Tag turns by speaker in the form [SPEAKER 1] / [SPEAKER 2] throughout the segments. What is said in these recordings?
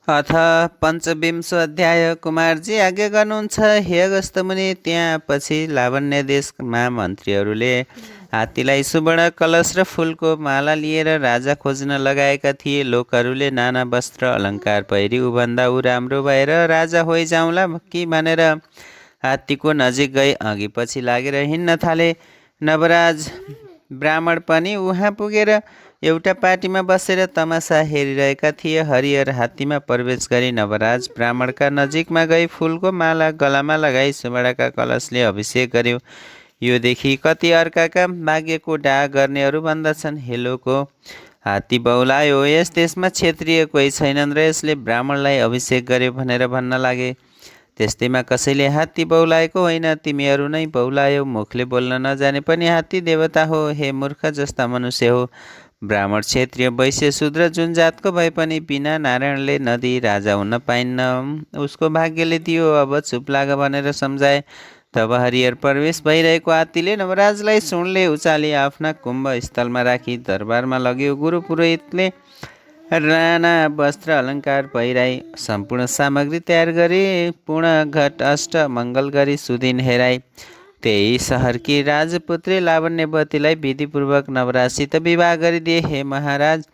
[SPEAKER 1] अथ पञ्चविंशो अध्याय। कुमारजी आज्ञा गर्नुहुन्छ हे अगस्त्य मुनि। त्यहाँ पछि लावण्य देशमा मन्त्रीहरूले हात्तीलाई सुवर्ण कलश र फुलको माला लिएर राजा खोज्न लगाएका थिए। लोकहरूले नाना वस्त्र अलङ्कार पहिरी ऊभन्दा ऊ राम्रो भएर राजा होइजाउँला कि भनेर हात्तीको नजिक गई अघि पछि लागेर हिँड्न थाले। नवराज ब्राह्मण पनि उहाँ पुगेर एउटा पाटीमा बसेर तमासा हेरिरहेका थिए। हरिहर हात्तीमा प्रवेश गरी नवराज ब्राह्मणका नजिकमा गई फुलको माला गलामा लगाई सुवर्णका कलशले अभिषेक गर्यो। यो देखि कति अर्काका भाग्यको डाह गर्नेहरू भन्दछन्, हेलोको हात्ती बौलायो, यस देशमा क्षेत्रीय कोही छैनन् र यसले ब्राह्मणलाई अभिषेक गर्यो भनेर भन्न लागे। त्यस्तैमा कसैले हात्ती बौलाएको होइन, तिमीहरू नै बौलायो। मुखले बोल्न नजाने पनि हात्ती देवता हो। हे मूर्ख जस्ता मनुष्य हो। ब्राह्मण क्षेत्रीय वैश्य शूद्र जुन जातको भए पनि बिना नारायणले नदी राजा हुन पाइन्न, उसको भाग्यले दियो। अब चुप लाग भनेर सम्झाए। तब हरिहर प्रवेश भइरहेको हात्तीले नवराजलाई सुनले उचाली आफ्ना कुम्भ स्थलमा राखी दरबारमा लग्यो। गुरु पुरोहितले राना वस्त्र अलङ्कार पहिराई सम्पूर्ण सामग्री तयार गरी पूर्ण घट अष्ट मङ्गल गरी सुदिन हेराई। त्यही सहरकी राजपुत्री लावण्यवतीलाई विधिपूर्वक नवराजसित विवाह गरिदिए। हे महाराज,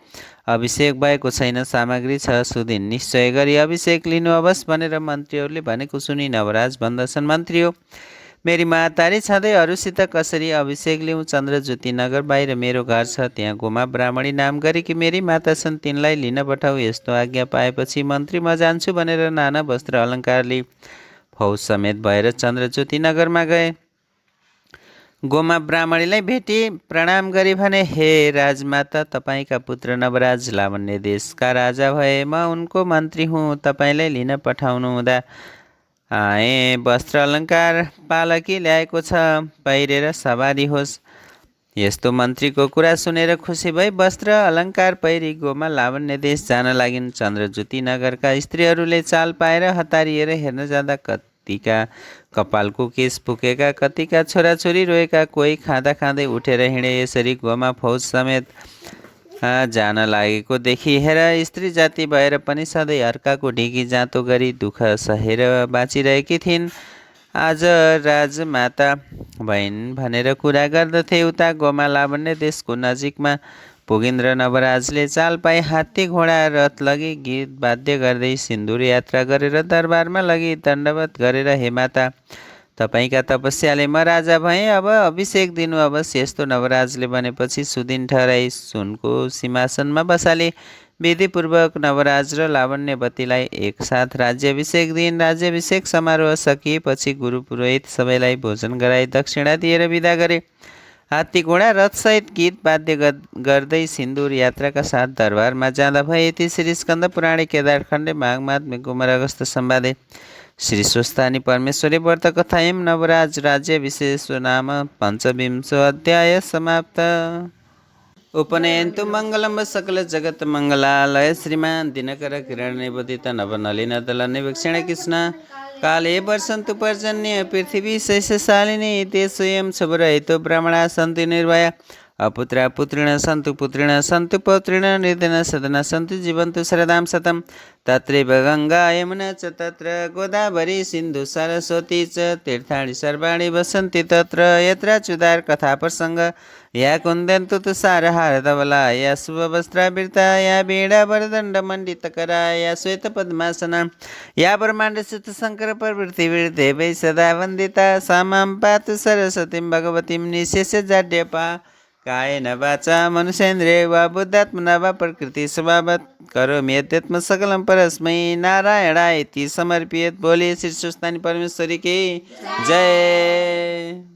[SPEAKER 1] अभिषेक भएको छैन, सामग्री छ, सुदिन निश्चय गरी अभिषेक लिनु अवश्य भनेर मन्त्रीहरूले भनेको सुनि नवराज भन्दछन्, मन्त्री हो, मेरी महतारी छँदै अरूसित कसरी अभिषेक लिउँ? चन्द्रज्योति नगर बाहिर मेरो घर छ, त्यहाँ गोमा ब्राह्मणी नाम गरेकी मेरी माता छन्, तिनलाई लिन पठाऊ। यस्तो आज्ञा पाएपछि मन्त्री म जान्छु भनेर नाना वस्त्र अलङ्कार लिई फौज समेत भएर चन्द्रज्योति नगरमा गए। गोमा ब्राह्मणीलाई भेटी प्रणाम गरी भने, हे राजमाता, तपाईँका पुत्र नवराज लावण्य देशका राजा भए, म उनको मन्त्री हुँ, तपाईँलाई लिन पठाउनु हुँदा आए। वस्त्र अलङ्कार पालकी ल्याएको छ, पहिरेर सवारी होस्। यस्तो मन्त्रीको कुरा सुनेर खुसी भई वस्त्र अलङ्कार पहिरी गोमा लावण्य देश जान लागिन्। चन्द्रज्योति नगरका स्त्रीहरूले चाल पाएर हतारिएर हेर्न जाँदा कतिका कपालको केश फुकेका, कतिका छोराछोरी रोएका, कोही खाँदा खाँदै उठेर हिँडे। यसरी गोमा फौज समेत जान लागेको देखि हेर, स्त्री जाति भएर पनि सधैँ अर्काको ढिकी जाँतो गरी दुःख सहेर बाँचिरहेकी थिइन्। आज राजमाता भइन् भनेर कुरा गर्दथे। उता गोमा लावण्य देशको नजिकमा पुगिन्द्र नवराजले चाल पाई हात्ती घोडा रथ लगी गीत वाद्य गर्दै सिन्दुर यात्रा गरेर दरबारमा लगी दण्डवत गरेर, हे माता, तपाईँका तपस्याले म राजा भएँ, अब अभिषेक दिनु अवश्य। यस्तो नवराजले भनेपछि सुदिन ठहराई सुनको सिंहासनमा बसाले। विधिपूर्वक नवराज र लावण्यवतीलाई एकसाथ राज्याभिषेक दिइन्। राज्याभिषेक समारोह सकिएपछि गुरु पुरोहित सबैलाई भोजन गराई दक्षिणा दिएर विदा गरे। हात्ती घोडा रथसहित गीत वाद्य गर्दै सिन्दुर यात्राका साथ दरबारमा जाँदा भए। यति श्री स्कन्द पुराणे केदारखण्डे माघ महात्म्य कुमार अगस्त संवादे श्री स्वस्तानि परमेश्वरी व्रत कथा एवं नवराज राज्याभिषेक नाम पञ्चविंशो अध्याय समाप्त। उपनयन्तु मङ्गलं सकल जगत् मङ्गलालय श्रीमान दिनकर किरण निबोधित नवनलिन दल निवीक्षण कृष्ण काले वर्षन्तु पर्जन्य पृथिवी शैशशालिनी ते स्वयं शुभरहितो ब्राह्मणा सन्ति निर्भया अपुत्रा पुत्रिण सन्तु पुत्रिण सन्तु पौत्रिण निर्धन सदना सन्तु जीवन्तु शरदां शतं तत्रैव गङ्गा यमुना च तत्र गोदावरी सिन्धु सरस्वती च तीर्थाणि सर्वाणि वसन्ति तत्र यत्र चुदार कथा प्रसङ्ग या कुन्दन्तु तुषारहार धवला या शुभवस्त्रावृता या वीणा वरदण्ड मण्डितकरा या श्वेतपद्मासना या ब्रह्माण्डस्थित शङ्कर प्रवृत्ति देवै सदा वन्दिता सा मां पातु सरस्वतीं भगवतीं निशेष जाड्यपा कायेन वाचा मनुष्येन्द्रिय वा बुद्धात्मना वा प्रकृति स्वभावत् करोमि यद्यत् सकलं परस्मै नारायणाय इति समर्पयेत्। बोले श्री स्वस्तानि परमेश्वरी की जय।